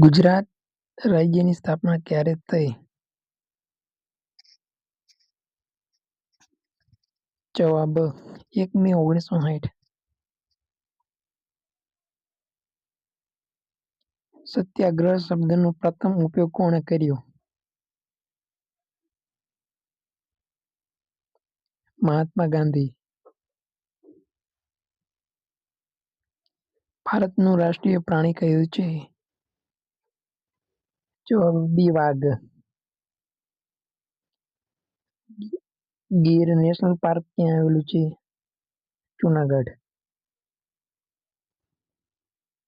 ગુજરાત રાજ્યની સ્થાપના ક્યારે થઈ? જવાબ: 1 મે 1960. સત્યાગ્રહ શબ્દનો પ્રથમ ઉપયોગ કોણે કર્યો? મહાત્મા ગાંધી. ભારતનું રાષ્ટ્રીય પ્રાણી કયું છે? જવાબ: બી. વાઘ. ગીર નેશનલ પાર્ક ક્યાં આવેલું છે? જૂનાગઢ.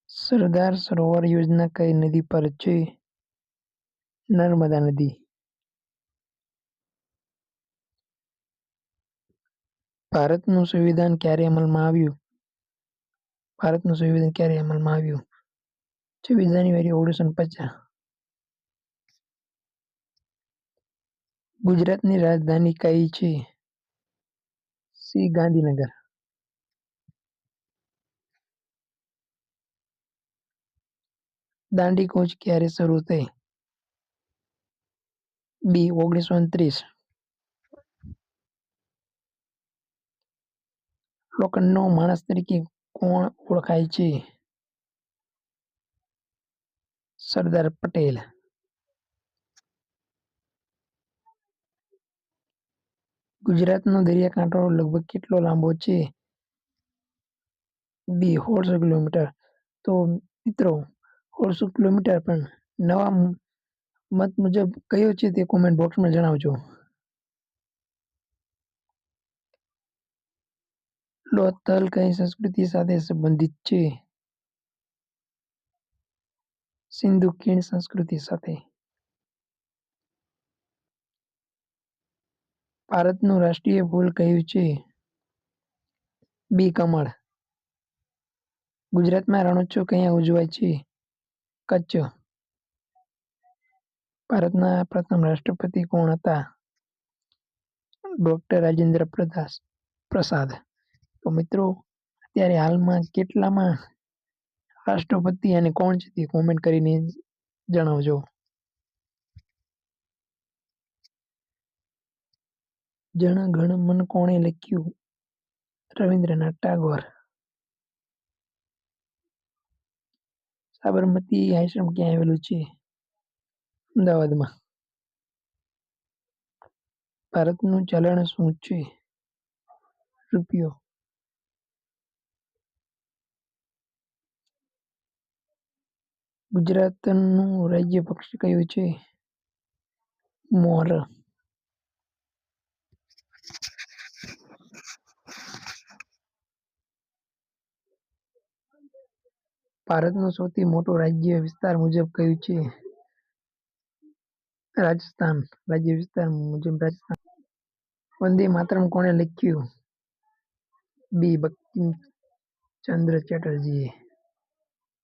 સરદાર સરોવર યોજના કઈ નદી પર છે? નર્મદા નદી. ભારતનું સંવિધાન ક્યારે અમલમાં આવ્યું? 26 જાન્યુઆરી 1950. ગુજરાતની રાજધાની કઈ છે? સી. ગાંધીનગર. દાંડી કૂચ ક્યારે શરૂ થઈ? બી. 1929. લોખંડનો માણસ તરીકે કોણ ઓળખાય છે? સરદાર પટેલ. ગુજરાતનો દરિયાકાંઠો લગભગ કેટલો લાંબો છે? બી. 1600 કિલોમીટર. તો મિત્રો, 1600 કિલોમીટર પણ નવા મત મુજબ કયો છે તે કોમેન્ટ બોક્સમાં જણાવજો. લોથલ કઈ સંસ્કૃતિ સાથે સંબંધિત છે? સિંધુ ખીણ સંસ્કૃતિ સાથે. ભારતનું રાષ્ટ્રીય ફૂલ કયું છે? બી. કમળ. ગુજરાતમાં રણોત્સવ ક્યાં ઉજવાય છે? કચ્છ. ભારતના પ્રથમ રાષ્ટ્રપતિ કોણ હતા? ડોક્ટર રાજેન્દ્ર પ્રસાદ. તો મિત્રો, અત્યારે હાલમાં કેટલામાં રાષ્ટ્રપતિ અને કોણ છે તે કોમેન્ટ કરીને જણાવજો. જન ગણ મન કોણે લખ્યું? રવિન્દ્રનાથ ટાગોર. સાબરમતી આશ્રમ ક્યાં આવેલું છે? અમદાવાદમાં. ભારતનું ચલણ શું છે? રૂપિયો. ગુજરાતનું રાજ્ય પક્ષી કયું છે? મોર. ભારતનું સૌથી મોટું રાજ્ય વિસ્તાર મુજબ કયું છે? રાજસ્થાન. રાજ્ય વિસ્તાર મુજબ રાજસ્થાન. વંદે માતરમ કોણે લખ્યું? બી. બંકિમચંદ્ર ચેટર્જીએ.